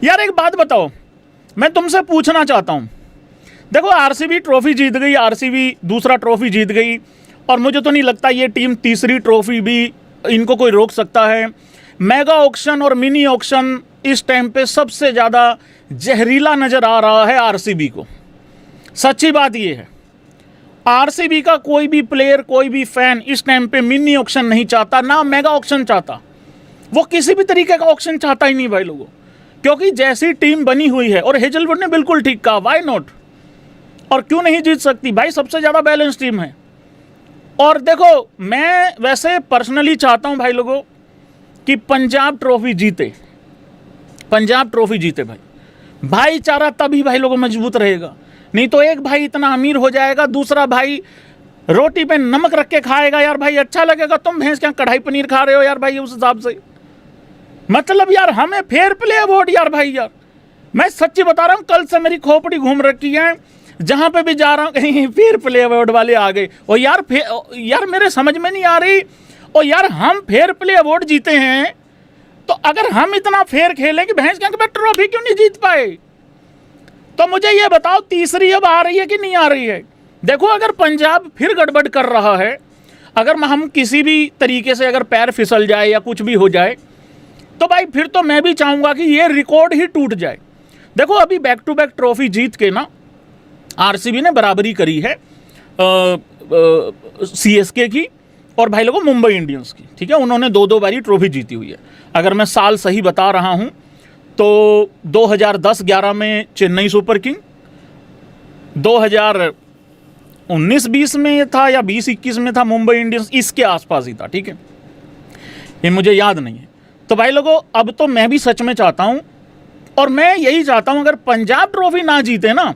यार एक बात बताओ, मैं तुमसे पूछना चाहता हूं, देखो आरसीबी ट्रॉफी जीत गई, आरसीबी दूसरा ट्रॉफी जीत गई, और मुझे तो नहीं लगता ये टीम तीसरी ट्रॉफी भी इनको कोई रोक सकता है। मेगा ऑक्शन और मिनी ऑक्शन इस टाइम पे सबसे ज़्यादा जहरीला नज़र आ रहा है आरसीबी को। सच्ची बात ये है, आरसीबी का कोई भी प्लेयर, कोई भी फैन इस टाइम पे मिनी ऑक्शन नहीं चाहता, ना मेगा ऑक्शन चाहता, वो किसी भी तरीके का ऑक्शन चाहता ही नहीं भाई लोगों, क्योंकि जैसी टीम बनी हुई है, और हेजलवुड ने बिल्कुल ठीक कहा, व्हाई नॉट, और क्यों नहीं जीत सकती भाई, सबसे ज़्यादा बैलेंस टीम है। और देखो मैं वैसे पर्सनली चाहता हूं भाई लोगों कि पंजाब ट्रॉफी जीते, पंजाब ट्रॉफी जीते भाई, भाईचारा तभी भाई लोगों मजबूत रहेगा, नहीं तो एक भाई इतना अमीर हो जाएगा, दूसरा भाई रोटी पे नमक रख के खाएगा। यार भाई अच्छा लगेगा, तुम भैंस क्या कढ़ाई पनीर खा रहे हो यार भाई, उस हिसाब से मतलब यार हमें फेयर प्ले अवार्ड यार भाई, यार मैं सच्ची बता रहा हूँ, कल से मेरी खोपड़ी घूम रखी है, जहां पे भी जा रहा हूँ कहीं फेयर प्ले अवार्ड वाले आ गए, और यार मेरे समझ में नहीं आ रही, और यार हम फेयर प्ले अवार्ड जीते हैं, तो अगर हम इतना फेयर खेलें कि भैंस क्या ट्रॉफी क्यों नहीं जीत पाए, तो मुझे ये बताओ तीसरी अब आ रही है कि नहीं आ रही है। देखो अगर पंजाब फिर गड़बड़ कर रहा है, अगर हम किसी भी तरीके से अगर पैर फिसल जाए या कुछ भी हो जाए, तो भाई फिर तो मैं भी चाहूँगा कि ये रिकॉर्ड ही टूट जाए। देखो अभी बैक टू बैक ट्रॉफी जीत के ना आरसीबी ने बराबरी करी है सीएसके की और भाई लोगों मुंबई इंडियंस की, ठीक है, उन्होंने दो दो बारी ट्रॉफी जीती हुई है। अगर मैं साल सही बता रहा हूँ तो 2010-11 में चेन्नई सुपर किंग, 2019-20 में था या 20-21 में था मुंबई इंडियंस, इसके आसपास ही था, ठीक है, ये मुझे याद नहीं है। तो भाई लोगों अब तो मैं भी सच में चाहता हूं, और मैं यही चाहता हूं अगर पंजाब ट्रॉफी ना जीते ना,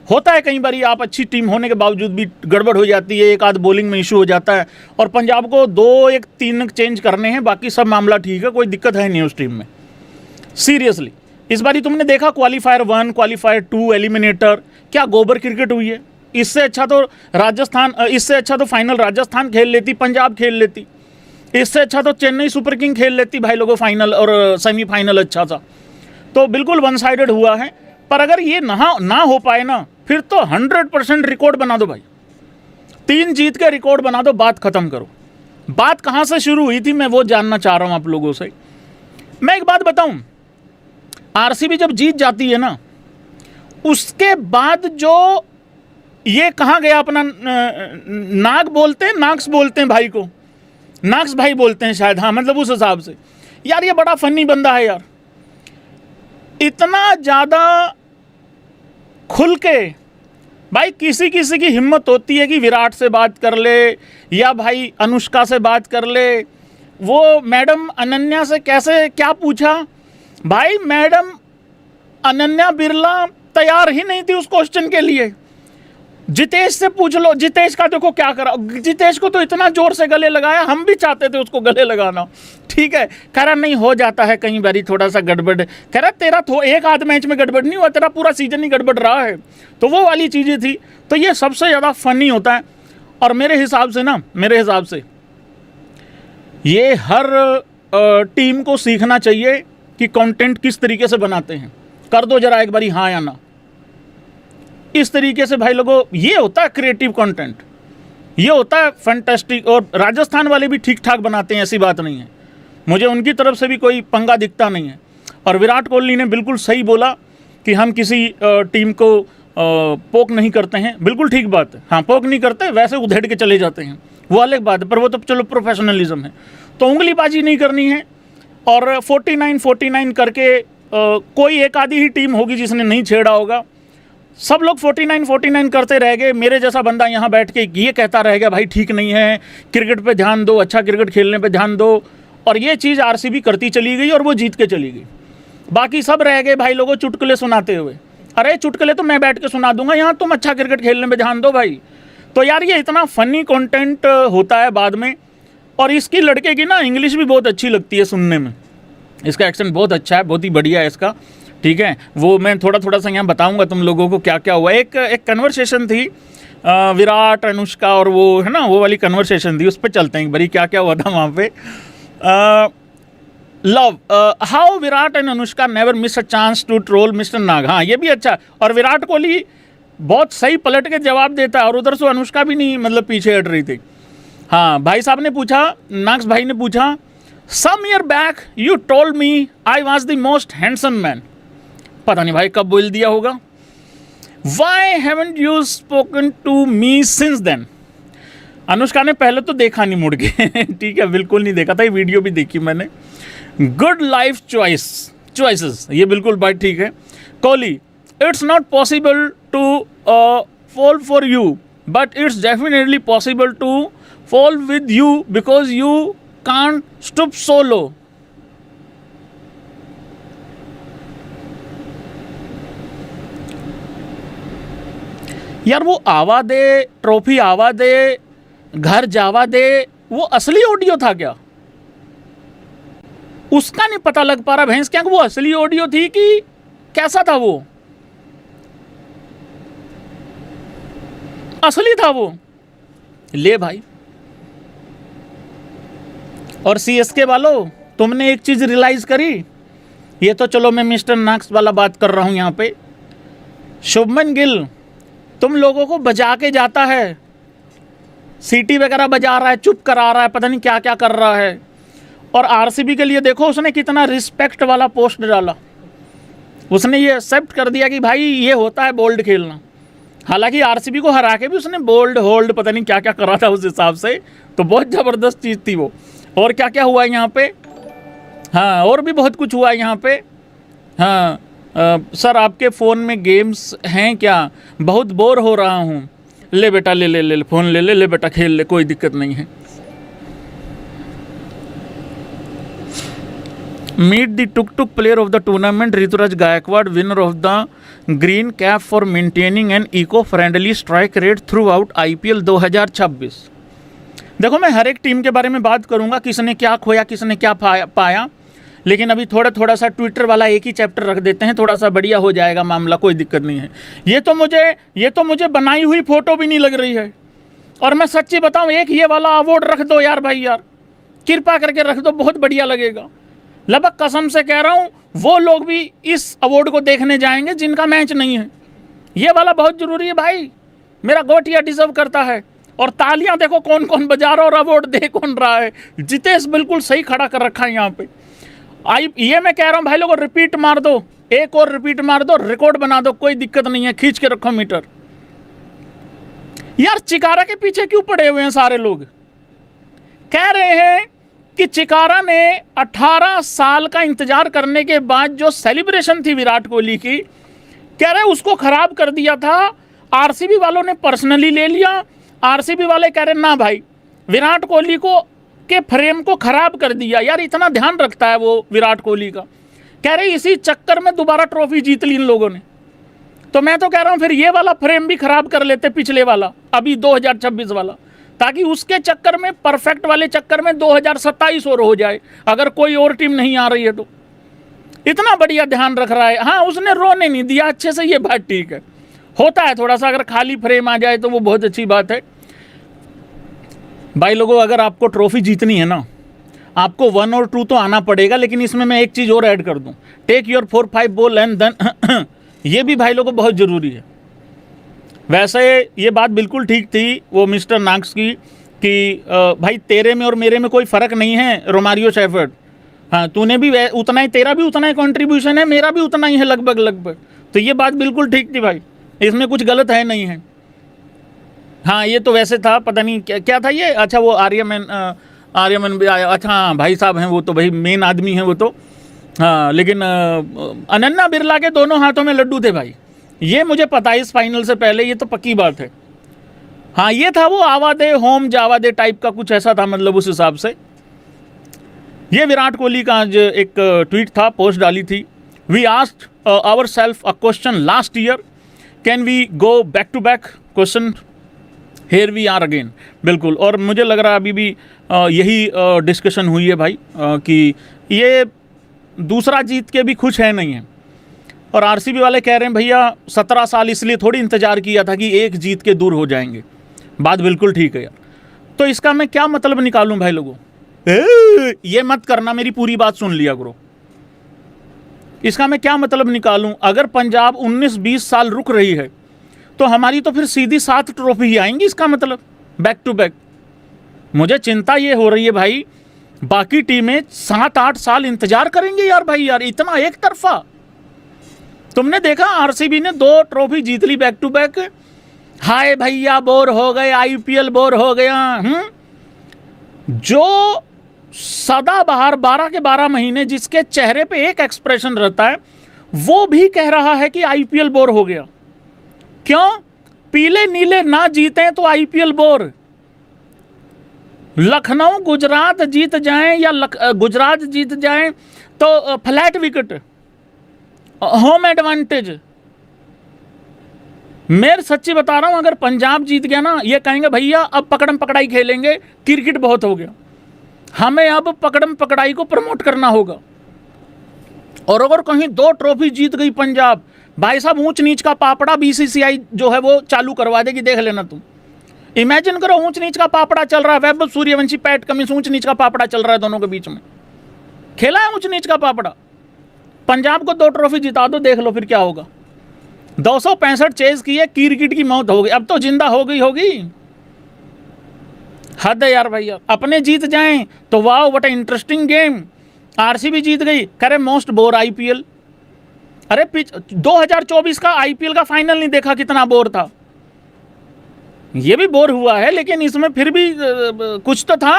होता है कई बार आप अच्छी टीम होने के बावजूद भी गड़बड़ हो जाती है, एक आध बॉलिंग में इशू हो जाता है, और पंजाब को 2-1-3 चेंज करने हैं, बाकी सब मामला ठीक है, कोई दिक्कत है नहीं उस टीम में। सीरियसली इस बार तुमने देखा क्वालीफायर 1, क्वालीफायर 2, एलिमिनेटर, क्या गोबर क्रिकेट हुई है। इससे अच्छा तो राजस्थान, इससे अच्छा तो फाइनल राजस्थान खेल लेती, पंजाब खेल लेती, इससे अच्छा तो चेन्नई सुपर किंग खेल लेती भाई लोगों, फाइनल और सेमीफाइनल अच्छा था। तो बिल्कुल वन साइडेड हुआ है, पर अगर ये ना हो पाए ना, फिर तो 100% रिकॉर्ड बना दो भाई, 3 जीत के रिकॉर्ड बना दो, बात खत्म करो। बात कहां से शुरू हुई थी मैं वो जानना चाह रहा हूं आप लोगों से। मैं एक बात बताऊं, आरसीबी जब जीत जाती है ना, उसके बाद जो ये कहां गया अपना नाग बोलते हैं, नाक्स बोलते हैं भाई को, नाक्स भाई बोलते हैं शायद, हाँ मतलब उस हिसाब से। यार ये बड़ा फनी बंदा है यार, इतना ज़्यादा खुल के भाई, किसी किसी की हिम्मत होती है कि विराट से बात कर ले या भाई अनुष्का से बात कर ले। वो मैडम अनन्या से कैसे क्या पूछा भाई, मैडम अनन्या बिरला तैयार ही नहीं थी उस क्वेश्चन के लिए। जितेश से पूछ लो, जितेश का देखो क्या करा, जितेश को तो इतना जोर से गले लगाया, हम भी चाहते थे उसको गले लगाना, ठीक है, कह रहा नहीं हो जाता है कई बारी थोड़ा सा गड़बड़, कह रहा तेरा तो एक आध मैच में गड़बड़ नहीं हुआ, तेरा पूरा सीजन ही गड़बड़ रहा है। तो वो वाली चीज़ें थी, तो ये सबसे ज़्यादा फनी होता है। और मेरे हिसाब से ना, मेरे हिसाब से ये हर टीम को सीखना चाहिए कि कंटेंट किस तरीके से बनाते हैं। कर दो जरा एक बारी हाँ या ना, इस तरीके से भाई लोगों, ये होता है क्रिएटिव कंटेंट, ये होता है फैंटास्टिक। और राजस्थान वाले भी ठीक ठाक बनाते हैं, ऐसी बात नहीं है, मुझे उनकी तरफ से भी कोई पंगा दिखता नहीं है। और विराट कोहली ने बिल्कुल सही बोला कि हम किसी टीम को पोक नहीं करते हैं, बिल्कुल ठीक बात है, हाँ पोक नहीं करते, वैसे उधेड़ के चले जाते हैं, वो अलग बात है, पर वो तो चलो प्रोफेशनलिज्म है। तो उंगलीबाजी नहीं करनी है, और 49-49 करके कोई एक आधी ही टीम होगी जिसने नहीं छेड़ा होगा, सब लोग 49-49 करते रह गए। मेरे जैसा बंदा यहाँ बैठ के ये कहता रह गया भाई ठीक नहीं है, क्रिकेट पे ध्यान दो, अच्छा क्रिकेट खेलने पे ध्यान दो, और ये चीज़ आरसीबी करती चली गई और वो जीत के चली गई। बाकी सब रह गए भाई लोगों चुटकुले सुनाते हुए, अरे चुटकुले तो मैं बैठ के सुना दूंगा, यहाँ तुम अच्छा क्रिकेट खेलने में ध्यान दो भाई। तो यार ये इतना फनी कंटेंट होता है बाद में। और इसकी लड़के की ना इंग्लिश भी बहुत अच्छी लगती है सुनने में, इसका एक्सेंट बहुत अच्छा है, बहुत ही बढ़िया है इसका, ठीक है। वो मैं थोड़ा सा यहाँ बताऊँगा तुम लोगों को क्या क्या हुआ। एक कन्वर्सेशन थी विराट, अनुष्का और वो है ना, वो वाली कन्वर्सेशन थी, उस पर चलते हैं एक बारी क्या क्या हुआ था वहाँ पे। Love how Virat and Anushka never miss a chance to troll mister Nag. हाँ ये भी अच्छा, और विराट कोहली बहुत सही पलट के जवाब देता है, और उधर से अनुष्का भी नहीं मतलब पीछे हट रही थी। हाँ भाई साहब ने पूछा, नाग्स भाई ने पूछा, some year back you told me I was the most handsome man. पता नहीं भाई कब बोल दिया होगा। Why haven't you spoken to me since then. Anushka ने पहले तो देखा नहीं मुड़ के ठीक है, बिल्कुल नहीं देखा था, ये वीडियो भी देखी मैंने। गुड लाइफ चॉइसेस, ये बिल्कुल बात ठीक है। Kohli, it's not possible to fall for you but it's definitely possible to fall with you because you can't stoop so low. यार वो आवा दे, ट्रॉफी आवा दे, घर जावा दे, वो असली ऑडियो था क्या? उसका नहीं पता लग पा रहा भैंस क्या वो असली ऑडियो थी कि कैसा था वो, असली था वो। ले भाई, और सीएसके वालों तुमने एक चीज रियलाइज करी, ये तो चलो मैं मिस्टर नाक्स वाला बात कर रहा हूं यहां पे। शुभमन गिल तुम लोगों को बजा के जाता है, सीटी वगैरह बजा रहा है, चुप करा रहा है, पता नहीं क्या क्या कर रहा है। और आरसीबी के लिए देखो उसने कितना रिस्पेक्ट वाला पोस्ट डाला, उसने ये एक्सेप्ट कर दिया कि भाई ये होता है बोल्ड खेलना। हालांकि आरसीबी को हरा के भी उसने बोल्ड होल्ड पता नहीं क्या क्या करा था उस हिसाब से, तो बहुत ज़बरदस्त चीज़ थी वो। और क्या क्या हुआ यहाँ पे, हाँ और भी बहुत कुछ हुआ यहाँ पे। हाँ सर आपके फ़ोन में गेम्स हैं क्या, बहुत बोर हो रहा हूँ। ले बेटा ले ले ले फ़ोन ले ले ले बेटा खेल ले, कोई दिक्कत नहीं है। Meet the tuk tuk player of the tournament Ruturaj Gaikwad, winner of the green cap for maintaining an eco friendly strike rate throughout IPL 2026। देखो मैं हर एक टीम के बारे में बात करूंगा, किसने क्या खोया किसने क्या पाया, लेकिन अभी थोड़ा सा ट्विटर वाला एक ही चैप्टर रख देते हैं, थोड़ा सा बढ़िया हो जाएगा मामला, कोई दिक्कत नहीं है। ये तो मुझे बनाई हुई फोटो भी नहीं लग रही है। और मैं सच्ची बताऊं, एक ये वाला अवार्ड रख दो यार भाई, यार कृपा करके रख दो, बहुत बढ़िया लगेगा। लगभग कसम से कह रहा हूं, वो लोग भी इस अवार्ड को देखने जाएंगे जिनका मैच नहीं है। ये वाला बहुत जरूरी है भाई, मेरा गोटिया डिजर्व करता है। और तालियां देखो कौन कौन बजा रहा है और अवार्ड दे कौन रहा है। जितेश बिल्कुल सही खड़ा कर रखा है यहाँ पे। ये मैं कह रहा हूँ भाई लोगों, रिपीट मार दो, एक और रिपीट मार दो, रिकॉर्ड बना दो, कोई दिक्कत नहीं है, खींच के रखो मीटर। यार चिकारा के पीछे क्यों पड़े हुए हैं सारे लोग? कह रहे हैं कि चिकारा ने 18 साल का इंतजार करने के बाद जो सेलिब्रेशन थी विराट कोहली की, कह रहे उसको खराब कर दिया था आरसीबी वालों ने, पर्सनली ले लिया। आरसीबी वाले कह रहे ना भाई, विराट कोहली को के फ्रेम को खराब कर दिया। यार इतना ध्यान रखता है वो विराट कोहली का। कह रहे इसी चक्कर में दोबारा ट्रॉफी जीत ली इन लोगों ने। तो मैं तो कह रहा हूं फिर ये वाला फ्रेम भी खराब कर लेते, पिछले वाला अभी 2026 वाला, ताकि उसके चक्कर में, परफेक्ट वाले चक्कर में 2027 और हो जाए, अगर कोई और टीम नहीं आ रही है तो। इतना बढ़िया ध्यान रख रहा है। हाँ उसने रोने नहीं दिया अच्छे से, ये बात ठीक है, होता है थोड़ा सा, अगर खाली फ्रेम आ जाए तो वो बहुत अच्छी बात है। भाई लोगों अगर आपको ट्रॉफी जीतनी है ना, आपको 1 और 2 तो आना पड़ेगा, लेकिन इसमें मैं एक चीज़ और ऐड कर दूं, take your 4-5 ball and then ये भी भाई लोगों बहुत ज़रूरी है। वैसे ये बात बिल्कुल ठीक थी वो मिस्टर नाक्स की कि भाई तेरे में और मेरे में कोई फ़र्क नहीं है रोमारियो शेफर्ड। हाँ तूने भी उतना ही, तेरा भी उतना ही कंट्रीब्यूशन है, मेरा भी उतना ही है लगभग। तो ये बात बिल्कुल ठीक थी भाई, इसमें कुछ गलत है नहीं है। हाँ ये तो वैसे था, पता नहीं क्या था ये। अच्छा वो आर्यमन भी आया। अच्छा हाँ भाई साहब हैं वो तो, भाई मेन आदमी हैं वो तो। हाँ लेकिन अनन्या बिरला के दोनों हाथों में लड्डू थे भाई, ये मुझे पता है इस फाइनल से पहले, ये तो पक्की बात है। हाँ ये था वो आवादे होम जावादे टाइप का कुछ ऐसा था, मतलब उस हिसाब से। ये विराट कोहली का आज एक ट्वीट था, पोस्ट डाली थी। We asked our self a question last year, can we go back to back question, here we are again. बिल्कुल, और मुझे लग रहा है अभी भी यही डिस्कशन हुई है भाई कि ये दूसरा जीत के भी खुश है नहीं है। और आरसीबी वाले कह रहे हैं भैया 17 साल इसलिए थोड़ी इंतजार किया था कि एक जीत के दूर हो जाएंगे। बात बिल्कुल ठीक है यार। तो इसका मैं क्या मतलब निकालूं भाई लोगों, ये मत करना, मेरी पूरी बात सुन लिया करो। इसका मैं क्या मतलब निकालूं? अगर पंजाब 19-20 साल रुक रही है तो हमारी तो फिर सीधी 7 ट्रॉफी ही आएंगी, इसका मतलब बैक टू बैक। मुझे चिंता ये हो रही है भाई, बाकी टीमें 7-8 साल इंतजार करेंगे यार भाई, यार इतना एक तरफा। तुमने देखा आरसीबी ने 2 ट्रॉफी जीत ली बैक टू बैक। हाय भैया बोर हो गए, आईपीएल बोर हो गया। जो सदाबहार 12 के 12 महीने जिसके चेहरे पे एक एक्सप्रेशन रहता है, वो भी कह रहा है कि आईपीएल बोर हो गया। क्यों? पीले नीले ना जीते तो आईपीएल बोर। लखनऊ गुजरात जीत जाएं या गुजरात जीत जाएं तो फ्लैट विकेट, होम एडवांटेज। मैं सच्ची बता रहा हूं, अगर पंजाब जीत गया ना, ये कहेंगे भैया अब पकड़म पकड़ाई खेलेंगे, क्रिकेट बहुत हो गया, हमें अब पकड़म पकड़ाई को प्रमोट करना होगा। और अगर कहीं 2 ट्रॉफी जीत गई पंजाब, भाई साहब ऊंच नीच का पापड़ा बीसीसीआई जो है वो चालू करवा देगी, देख लेना तुम। इमेजिन करो ऊंच नीच का पापड़ा चल रहा है, वैभव सूर्यवंशी पैट कमिंस, ऊंच नीच का पापड़ा चल रहा है दोनों के बीच में, खेला है ऊंच नीच का पापड़ा। पंजाब को 2 ट्रॉफी जिता दो, देख लो फिर क्या होगा। 265 चेज की है, क्रिकेट की मौत हो गई, अब तो जिंदा हो गई होगी। हद है यार भैया, अपने जीत जाएं तो वाह व्हाट इंटरेस्टिंग गेम। आरसीबी जीत गई, करे मोस्ट बोर आईपीएल। अरे 2024 का आईपीएल का फाइनल नहीं देखा, कितना बोर था। ये भी बोर हुआ है, लेकिन इसमें फिर भी कुछ तो था।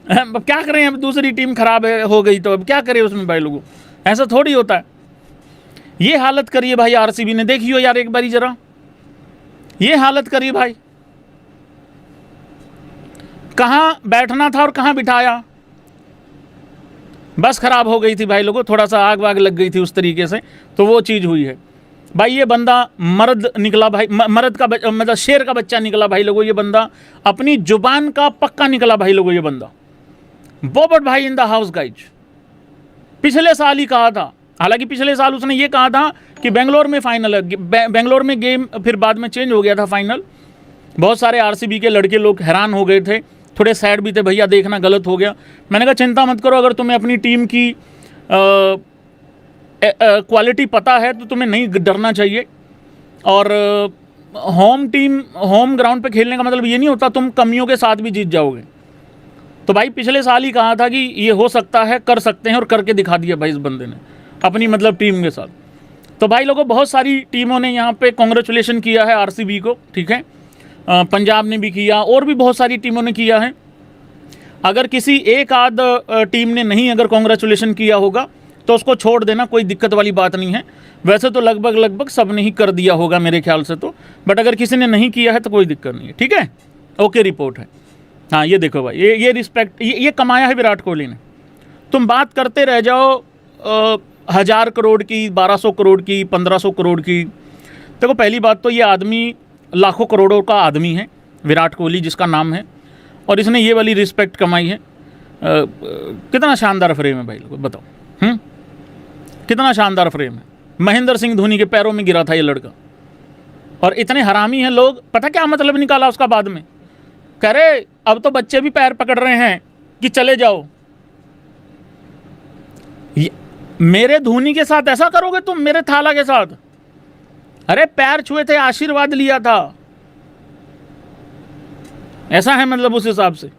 अब क्या करें, अब दूसरी टीम खराब हो गई तो अब क्या करें उसमें भाई लोगों, ऐसा थोड़ी होता है। ये हालत करिए भाई आरसीबी ने, देखियो यार एक बारी जरा, ये हालत करिए भाई। कहां बैठना था और कहां बिठाया, बस खराब हो गई थी भाई लोगों, थोड़ा सा आग वाग लग गई थी उस तरीके से, तो वो चीज़ हुई है भाई। ये बंदा मर्द निकला भाई, मर्द का मतलब शेर का बच्चा निकला भाई लोगों। ये बंदा अपनी जुबान का पक्का निकला भाई लोगों। ये बंदा बोबट भाई इन द हाउस गाइज, पिछले साल ही कहा था, हालांकि पिछले साल उसने ये कहा था कि बेंगलोर में फाइनल है, बेंगलोर में गेम फिर बाद में चेंज हो गया था फाइनल। बहुत सारे आरसीबी के लड़के लोग हैरान हो गए थे, थोड़े सैड भी थे, भैया देखना गलत हो गया। मैंने कहा चिंता मत करो, अगर तुम्हें अपनी टीम की क्वालिटी पता है तो तुम्हें नहीं डरना चाहिए। और होम ग्राउंड पे खेलने का मतलब ये नहीं होता तुम कमियों के साथ भी जीत जाओगे। तो भाई पिछले साल ही कहा था कि ये हो सकता है, कर सकते हैं, और करके दिखा दिया भाई इस बंदे ने अपनी मतलब टीम के साथ। तो भाई लोगों बहुत सारी टीमों ने यहाँ पे कॉन्ग्रेचुलेशन किया है आरसीबी को, ठीक है, पंजाब ने भी किया और भी बहुत सारी टीमों ने किया है। अगर किसी एक आध टीम ने नहीं अगर कॉन्ग्रेचुलेशन किया होगा तो उसको छोड़ देना, कोई दिक्कत वाली बात नहीं है। वैसे तो लगभग सब ने ही कर दिया होगा मेरे ख्याल से तो, बट अगर किसी ने नहीं किया है तो कोई दिक्कत नहीं है, ठीक है, ओके रिपोर्ट है। हाँ ये देखो भाई, ये रिस्पेक्ट ये कमाया है विराट कोहली ने। तुम बात करते रह जाओ 1000 करोड़ की, 1200 करोड़ की, 1500 करोड़ की। देखो पहली बात तो ये आदमी लाखों करोड़ों का आदमी है, विराट कोहली जिसका नाम है, और इसने ये वाली रिस्पेक्ट कमाई है। कितना शानदार फ्रेम है भाई लोग, बताओ कितना शानदार फ्रेम है। महेंद्र सिंह धोनी के पैरों में गिरा था ये लड़का। और इतने हरामी हैं लोग, पता क्या मतलब निकाला उसका बाद में, कह रहे अब तो बच्चे भी पैर पकड़ रहे हैं कि चले जाओ। मेरे धोनी के साथ ऐसा करोगे तुम, मेरे थाला के साथ? अरे पैर छुए थे, आशीर्वाद लिया था, ऐसा है मतलब उस हिसाब से।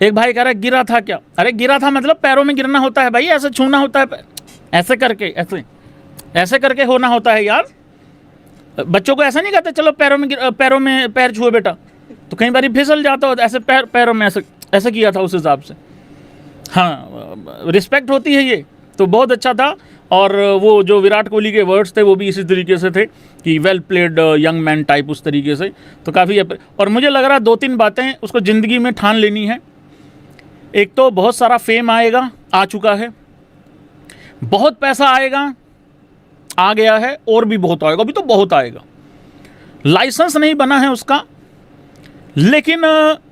एक भाई कह रहा है गिरा था क्या? अरे गिरा था मतलब पैरों में गिरना होता है भाई, ऐसे छूना होता है, ऐसे करके ऐसे करके होना होता है यार। बच्चों को ऐसा नहीं कहते चलो पैरों में पैर छुए बेटा, तो कई बार फिसल जाता हो, ऐसे पैरों में ऐसे किया था उस हिसाब से। हाँ रिस्पेक्ट होती है ये, तो बहुत अच्छा था। और वो जो विराट कोहली के वर्ड्स थे वो भी इसी तरीके से थे कि well played young man type, उस तरीके से। तो काफ़ी, और मुझे लग रहा 2-3 बातें उसको ज़िंदगी में ठान लेनी है। एक तो बहुत सारा फेम आएगा, आ चुका है, बहुत पैसा आएगा, आ गया है, और भी बहुत आएगा, अभी तो बहुत आएगा। लाइसेंस नहीं बना है उसका, लेकिन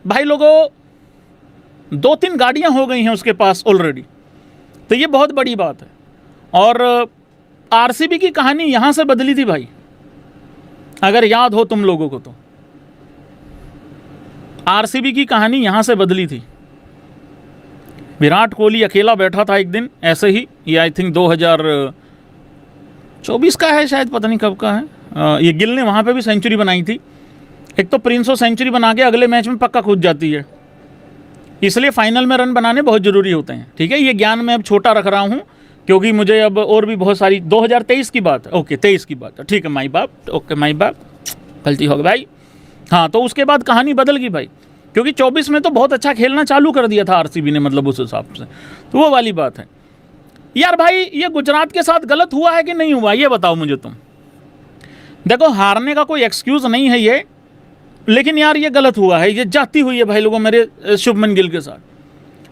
भाई लोगों 2-3 गाड़ियां हो गई हैं उसके पास ऑलरेडी, तो ये बहुत बड़ी बात है। और आरसीबी की कहानी यहां से बदली थी भाई, अगर याद हो तुम लोगों को तो। आरसीबी की कहानी यहां से बदली थी। विराट कोहली अकेला बैठा था एक दिन ऐसे ही, ये आई थिंक 2024 का है शायद, पता नहीं कब का है। ये गिल ने वहाँ पे भी सेंचुरी बनाई थी। एक तो प्रिंसो सेंचुरी बना के अगले मैच में पक्का कूद जाती है, इसलिए फाइनल में रन बनाने बहुत ज़रूरी होते हैं। ठीक है, ये ज्ञान मैं अब छोटा रख रहा हूँ क्योंकि मुझे अब और भी बहुत सारी 2023 की बात है, ओके 23 की बात है, ठीक है माई बाप, ओके माई बाप, गलती हो गई भाई। हाँ, तो उसके बाद कहानी बदल गई भाई, क्योंकि 24 में तो बहुत अच्छा खेलना चालू कर दिया था आरसीबी ने, मतलब उस हिसाब से, तो वो वाली बात है। यार भाई, ये गुजरात के साथ गलत हुआ है कि नहीं हुआ, ये बताओ मुझे तुम। देखो, हारने का कोई एक्सक्यूज़ नहीं है ये, लेकिन यार ये गलत हुआ है, ये जाती हुई है भाई लोगों मेरे शुभमन गिल के साथ।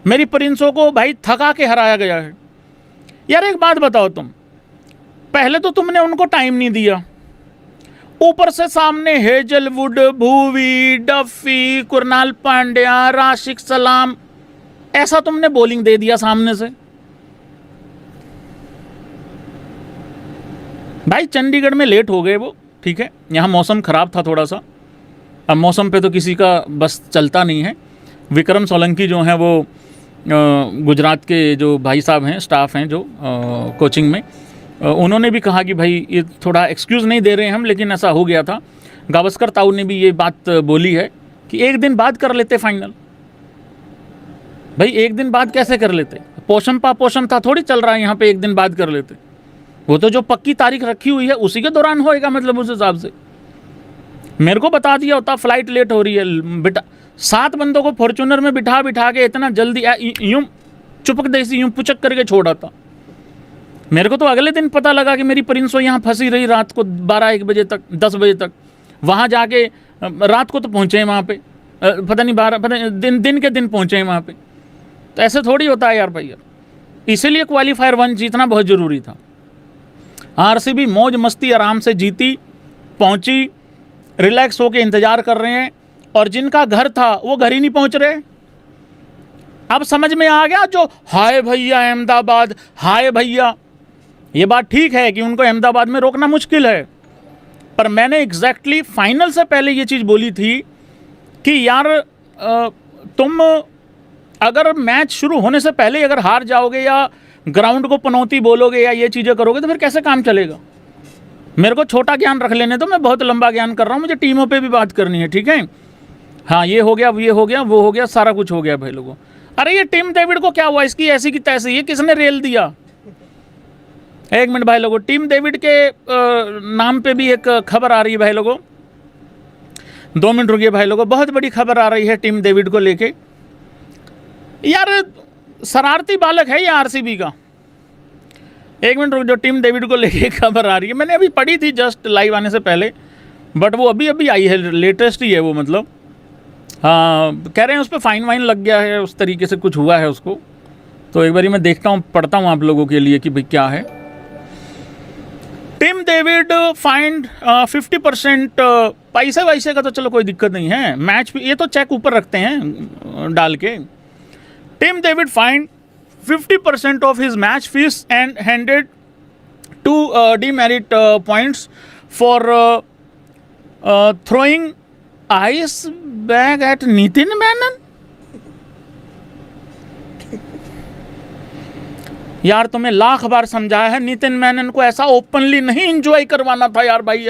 मेरी प्रिंसों को भाई थका के हराया गया है। यार एक बात बताओ तुम, पहले तो तुमने उनको टाइम नहीं दिया, ऊपर से सामने हेजलवुड, भूवी, डफी, कुरनाल पांड्या, राशिक सलाम, ऐसा तुमने बॉलिंग दे दिया सामने से। भाई चंडीगढ़ में लेट हो गए वो, ठीक है, यहाँ मौसम ख़राब था थोड़ा सा, अब मौसम पे तो किसी का बस चलता नहीं है। विक्रम सोलंकी जो हैं वो गुजरात के जो भाई साहब हैं, स्टाफ हैं जो कोचिंग में, उन्होंने भी कहा कि भाई ये थोड़ा एक्सक्यूज़ नहीं दे रहे हैं हम, लेकिन ऐसा हो गया था। गावस्कर ताऊ ने भी ये बात बोली है कि एक दिन बाद कर लेते फाइनल। भाई एक दिन बाद कैसे कर लेते, पोषम पा पोषम था थोड़ी चल रहा है यहाँ पे, एक दिन बाद कर लेते। वो तो जो पक्की तारीख रखी हुई है उसी के दौरान होएगा, मतलब उस हिसाब से। मेरे को बता दिया होता फ्लाइट लेट हो रही है, बेटा 7 बंदों को फॉर्च्यूनर में बिठा बिठा के इतना जल्दी यूं चुपक देसी यूं पुचक करके छोड़ा था। मेरे को तो अगले दिन पता लगा कि मेरी प्रिंसो यहाँ फंसी रही रात को 12-1 बजे तक, 10 बजे तक। वहाँ जाके रात को तो पहुँचे हैं वहाँ पे, पता नहीं 12, पता नहीं दिन के दिन पहुँचे हैं वहाँ पे। तो ऐसे थोड़ी होता है यार भाई यार, इसीलिए क्वालीफायर 1 जीतना बहुत ज़रूरी था। आरसीबी मौज मस्ती आराम से जीती, पहुँची, रिलैक्स होके इंतज़ार कर रहे हैं, और जिनका घर था वो घर ही नहीं पहुँच रहे। अब समझ में आ गया जो हाय भैया अहमदाबाद, हाय भैया, ये बात ठीक है कि उनको अहमदाबाद में रोकना मुश्किल है, पर मैंने एग्जैक्टली फाइनल से पहले ये चीज़ बोली थी कि यार तुम अगर मैच शुरू होने से पहले अगर हार जाओगे या ग्राउंड को पनौती बोलोगे या ये चीज़ें करोगे तो फिर कैसे काम चलेगा। मेरे को छोटा ज्ञान रख लेने तो, मैं बहुत लंबा ज्ञान कर रहा हूँ, मुझे टीमों पे भी बात करनी है, ठीक है। हाँ, ये हो गया, ये हो गया, वो हो गया, सारा कुछ हो गया भाई लोगों। अरे ये टिम डेविड को क्या हुआ, इसकी ऐसी की तैसी, ये किसने रेल दिया। एक मिनट भाई लोगों, टिम डेविड के नाम पे भी एक खबर आ रही है भाई लोगों, 2 मिनट रुकिए भाई लोगों, बहुत बड़ी खबर आ रही है टिम डेविड को लेके। यार शरारती बालक है ये आरसीबी का। एक मिनट रुक, जो टिम डेविड को लेके खबर आ रही है, मैंने अभी पढ़ी थी जस्ट लाइव आने से पहले, बट वो अभी आई है, लेटेस्ट ही है वो, मतलब हाँ, कह रहे हैं उस पर फाइन वाइन लग गया है, उस तरीके से कुछ हुआ है उसको। तो एक बारी मैं देखता हूँ, पढ़ता हूँ आप लोगों के लिए कि भाई क्या है। टिम डेविड फाइंड 50%, पैसे वैसे का तो चलो कोई दिक्कत नहीं है, मैच पे ये तो चेक ऊपर रखते हैं डाल के। Tim David find 50% of his match fees and handed 2 demerit points for throwing ice bag at Nitin Menon। यार तुम्हें लाख बार समझाया है, नितिन मेनन को ऐसा ओपनली नहीं एंजॉय करवाना था यार भाई।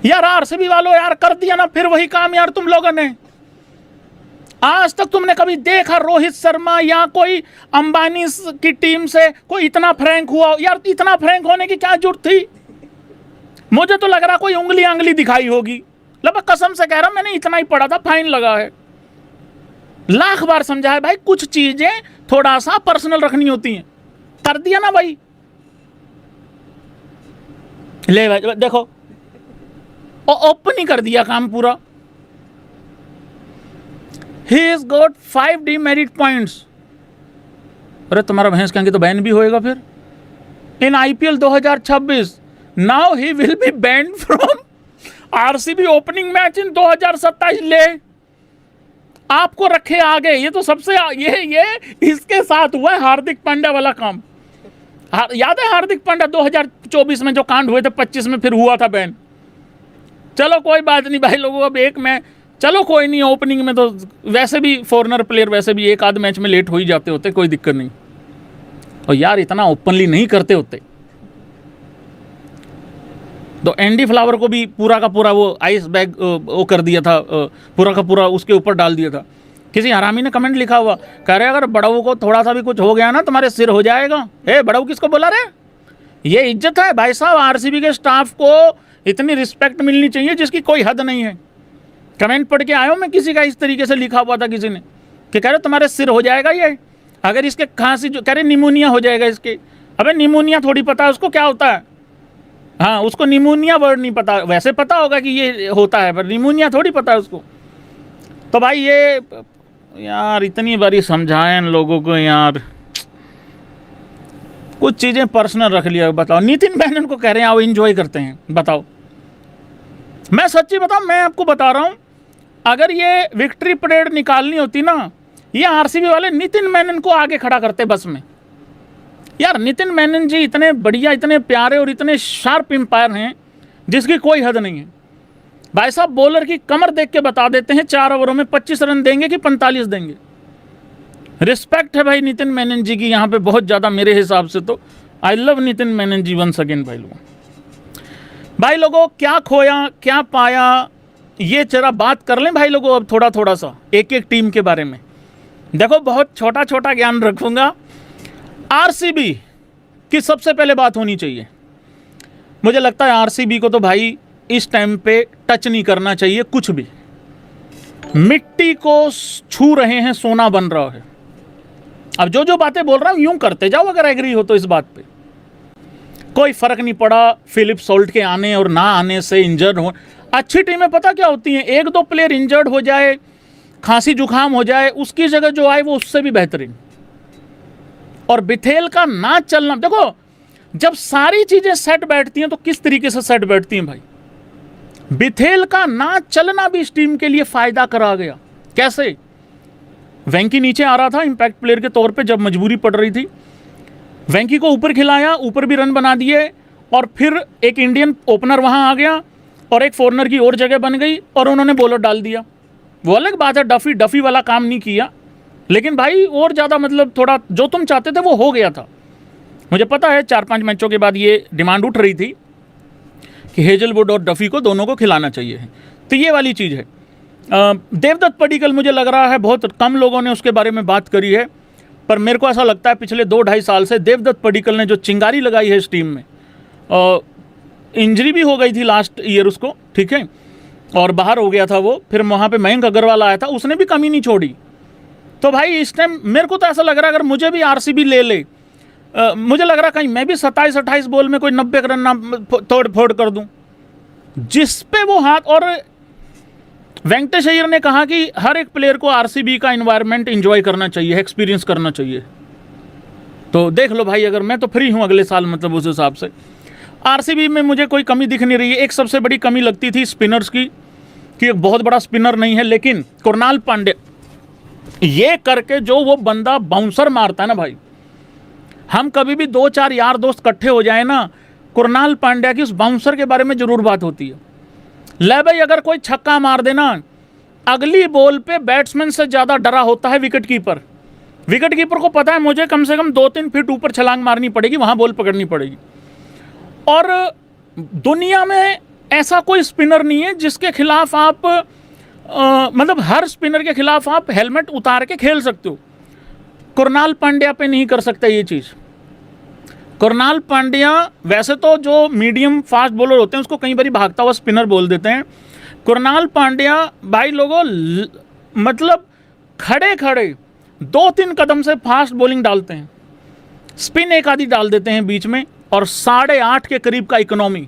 यार आरसीबी वालों, यार कर दिया ना फिर वही काम यार तुम लोगों ने। आज तक तुमने कभी देखा रोहित शर्मा या कोई अंबानी की टीम से कोई इतना फ्रैंक हुआ? यार इतना फ्रैंक होने की क्या जरूरत थी? मुझे तो लग रहा कोई उंगली दिखाई होगी। लगभग कसम से कह रहा हूं, मैंने इतना ही पढ़ा था, फाइन लगा है। लाख बार समझा है भाई, कुछ चीजें थोड़ा सा पर्सनल रखनी होती हैं। कर दिया ना भाई, ले भाई देखो ओपन ही कर दिया काम पूरा। He has got 5 demerit points। अरे तुम्हारा भैंस कहेंगे तो बैन भी होएगा फिर इन IPL 2026। Now he will be banned from RCB opening match इन 2027। ले आपको रखे आगे। ये तो सबसे ये इसके साथ हुआ है हार्दिक पांड्या वाला काम। याद है हार्दिक पांड्या 2024 में जो कांड हुए थे, 25 में फिर हुआ था बैन। चलो कोई बात नहीं भाई लोगों, अब एक मैं चलो कोई नहीं, ओपनिंग में तो वैसे भी फॉरेनर प्लेयर वैसे भी एक आध मैच में लेट हो ही जाते होते, कोई दिक्कत नहीं। और यार इतना ओपनली नहीं करते होते। तो एंडी फ्लावर को भी पूरा का पूरा वो आइस बैग वो कर दिया था, पूरा का पूरा उसके ऊपर डाल दिया था। किसी हरामी ने कमेंट लिखा हुआ, कह रहे अगर बड़ऊ को थोड़ा सा भी कुछ हो गया ना तुम्हारे सिर हो जाएगा। ए बड़ऊ किसको बोला रे? ये इज्जत है भाई साहब, आरसीबी के स्टाफ को इतनी रिस्पेक्ट मिलनी चाहिए जिसकी कोई हद नहीं है। कमेंट पढ़ के आया हूँ मैं, किसी का इस तरीके से लिखा हुआ था किसी ने कि कह रहे तुम्हारे सिर हो जाएगा ये अगर इसके खांसी, जो कह रहे निमोनिया हो जाएगा इसके। अबे निमोनिया थोड़ी पता है उसको क्या होता है। हाँ, उसको निमोनिया वर्ड नहीं पता, वैसे पता होगा कि ये होता है पर निमोनिया थोड़ी पता है उसको। तो भाई ये यार इतनी बारी समझाएं इन लोगों को यार, कुछ चीज़ें पर्सनल रख लिया। बताओ, नितिन मैनन को कह रहे हैं आओ एंजॉय करते हैं, बताओ। मैं सच्ची बताऊं, मैं आपको बता रहा हूं, अगर ये विक्ट्री परेड निकालनी होती ना, ये आरसीबी वाले नितिन मैनन को आगे खड़ा करते बस में। यार नितिन मैनन जी इतने बढ़िया, इतने प्यारे और इतने शार्प एम्पायर हैं जिसकी कोई हद नहीं है भाई साहब। बॉलर की कमर देख के बता देते हैं 4 ओवरों में 25 रन देंगे कि 45 देंगे। रिस्पेक्ट है भाई नितिन मैनन जी की यहाँ पे बहुत ज़्यादा मेरे हिसाब से। तो I love Nitin Menon ji once again. भाई लोगों क्या खोया क्या पाया, ये जरा बात कर लें भाई लोगों अब थोड़ा थोड़ा सा एक एक टीम के बारे में। देखो बहुत छोटा छोटा ज्ञान रखूंगा। आरसीबी की सबसे पहले बात होनी चाहिए, मुझे लगता है आरसीबी को तो भाई इस टाइम पे टच नहीं करना चाहिए कुछ भी। मिट्टी को छू रहे हैं, सोना बन रहा है। अब जो जो बातें बोल रहा हूं यूं करते जाओ, अगर एग्री हो तो इस बात पे कोई फर्क नहीं पड़ा फिलिप सॉल्ट के आने और ना आने से, इंजर्ड हो। अच्छी टीमें पता क्या होती हैं, 1-2 प्लेयर इंजर्ड हो जाए, खांसी जुकाम हो जाए, उसकी जगह जो आए वो उससे भी बेहतरीन। और बिथेल का ना चलना, देखो जब सारी चीजें सेट बैठती हैं तो किस तरीके से सेट बैठती हैं भाई। बिथेल का ना चलना भी इस टीम के लिए फायदा करा गया। कैसे? वेंकी नीचे आ रहा था इंपैक्ट प्लेयर के तौर पे जब मजबूरी पड़ रही थी, वेंकी को ऊपर खिलाया, ऊपर भी रन बना दिए, और फिर एक इंडियन ओपनर वहां आ गया और एक फॉरनर की और जगह बन गई और उन्होंने बॉलर डाल दिया। वो अलग बात है, डफी वाला काम नहीं किया, लेकिन भाई और ज़्यादा मतलब थोड़ा जो तुम चाहते थे वो हो गया था। मुझे पता है 4-5 मैचों के बाद ये डिमांड उठ रही थी कि हेजलवुड और डफी को दोनों को खिलाना चाहिए, तो ये वाली चीज़ है। देवदत्त पडिक्कल मुझे लग रहा है बहुत कम लोगों ने उसके बारे में बात करी है, पर मेरे को ऐसा लगता है पिछले 2-2.5 साल से देवदत्त पडिक्कल ने जो चिंगारी लगाई है इस टीम में, इंजरी भी हो गई थी लास्ट ईयर उसको, ठीक है, और बाहर हो गया था वो, फिर वहाँ पे मयंक अग्रवाल आया था, उसने भी कमी नहीं छोड़ी। तो भाई इस टाइम मेरे को तो ऐसा लग रहा है अगर मुझे भी आरसीबी ले मुझे लग रहा है कहीं मैं भी 27-28 बॉल में कोई 90 रन ना तोड़ फोड़ कर दूं, जिस पे वो हाथ। और वेंकटेश अय्यर ने कहा कि हर एक प्लेयर को आरसीबी का एनवायरनमेंट एंजॉय करना चाहिए, एक्सपीरियंस करना चाहिए। तो देख लो भाई, अगर मैं तो फ्री हूं अगले साल, मतलब उस हिसाब से आरसीबी में मुझे कोई कमी दिख नहीं रही है। एक सबसे बड़ी कमी लगती थी स्पिनर्स की, कि एक बहुत बड़ा स्पिनर नहीं है, लेकिन कुणाल पांड्या ये करके जो वो बंदा बाउंसर मारता है ना भाई, हम कभी भी 2-4 यार दोस्त इकट्ठे हो जाए ना, कुणाल पांड्या की उस बाउंसर के बारे में जरूर बात होती है। ले भाई अगर कोई छक्का मार देना, अगली बॉल पे बैट्समैन से ज़्यादा डरा होता है विकेट कीपर। विकेट कीपर को पता है मुझे कम से कम 2-3 फीट ऊपर छलांग मारनी पड़ेगी, वहाँ बॉल पकड़नी पड़ेगी। और दुनिया में ऐसा कोई स्पिनर नहीं है जिसके खिलाफ आप मतलब हर स्पिनर के खिलाफ आप हेलमेट उतार के खेल सकते हो। कुणाल पांड्या पे नहीं कर सकता ये चीज़। कुणाल पांड्या वैसे तो जो मीडियम फास्ट बॉलर होते हैं उसको कई बार भागता हुआ स्पिनर बोल देते हैं। कुणाल पांड्या भाई लोगों मतलब खड़े खड़े 2-3 कदम से फास्ट बॉलिंग डालते हैं, स्पिन एक आधी डाल देते हैं बीच में, और 8.5 के करीब का इकोनॉमी।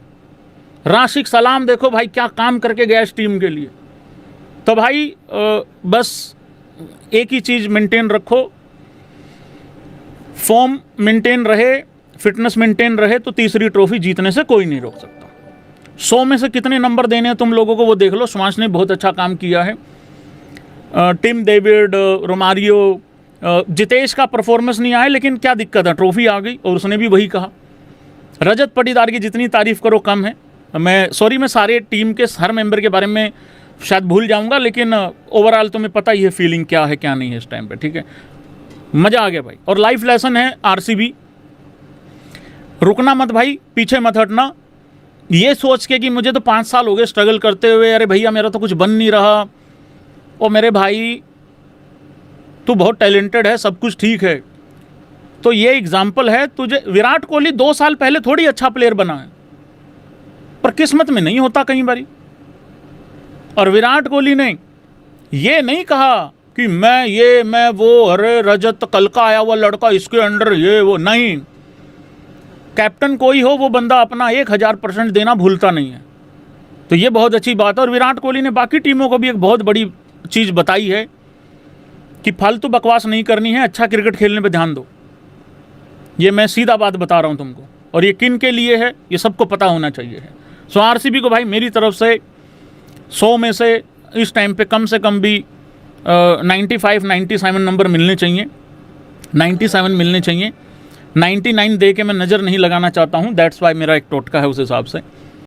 राशिक सलाम देखो भाई क्या काम करके गया इस टीम के लिए। तो भाई बस एक ही चीज़ मेंटेन रखो, फॉर्म मेंटेन रहे, फिटनेस मेंटेन रहे, तो तीसरी ट्रॉफी जीतने से कोई नहीं रोक सकता। 100 में से कितने नंबर देने हैं तुम लोगों को वो देख लो। स्वांश ने बहुत अच्छा काम किया है, टिम डेविड, रोमारियो, जितेश का परफॉर्मेंस नहीं आया, लेकिन क्या दिक्कत है, ट्रॉफी आ गई। और उसने भी वही कहा, रजत पाटीदार की जितनी तारीफ करो कम है। मैं सारे टीम के हर मेंबर के बारे में शायद भूल जाऊंगा, लेकिन ओवरऑल तुम्हें पता ही है फीलिंग क्या है क्या नहीं है इस टाइम पे, ठीक है। मज़ा आ गया भाई। और लाइफ लेसन है आरसीबी, रुकना मत भाई, पीछे मत हटना। ये सोच के कि मुझे तो 5 साल हो गए स्ट्रगल करते हुए, अरे भैया मेरा तो कुछ बन नहीं रहा, और मेरे भाई तू बहुत टैलेंटेड है, सब कुछ ठीक है। तो ये एग्जाम्पल है तुझे। विराट कोहली 2 साल पहले थोड़ी अच्छा प्लेयर बना है, पर किस्मत में नहीं होता कई बारी। और विराट कोहली ने ये नहीं कहा कि मैं वो, अरे रजत कल का आया हुआ लड़का, इसके अंडर ये वो, नहीं। कैप्टन कोई हो, वो बंदा अपना 1000% देना भूलता नहीं है। तो ये बहुत अच्छी बात है। और विराट कोहली ने बाकी टीमों को भी एक बहुत बड़ी चीज़ बताई है कि फालतू बकवास नहीं करनी है, अच्छा क्रिकेट खेलने पे ध्यान दो। ये मैं सीधा बात बता रहा हूँ तुमको, और ये किन के लिए है ये सबको पता होना चाहिए है। सो आरसीबी को भाई मेरी तरफ से 100 में से इस टाइम पे कम से कम भी 95-97 नंबर मिलने चाहिए, 97 मिलने चाहिए। 99 दे के मैं नज़र नहीं लगाना चाहता हूँ, दैट्स वाई मेरा एक टोटका है उस हिसाब से।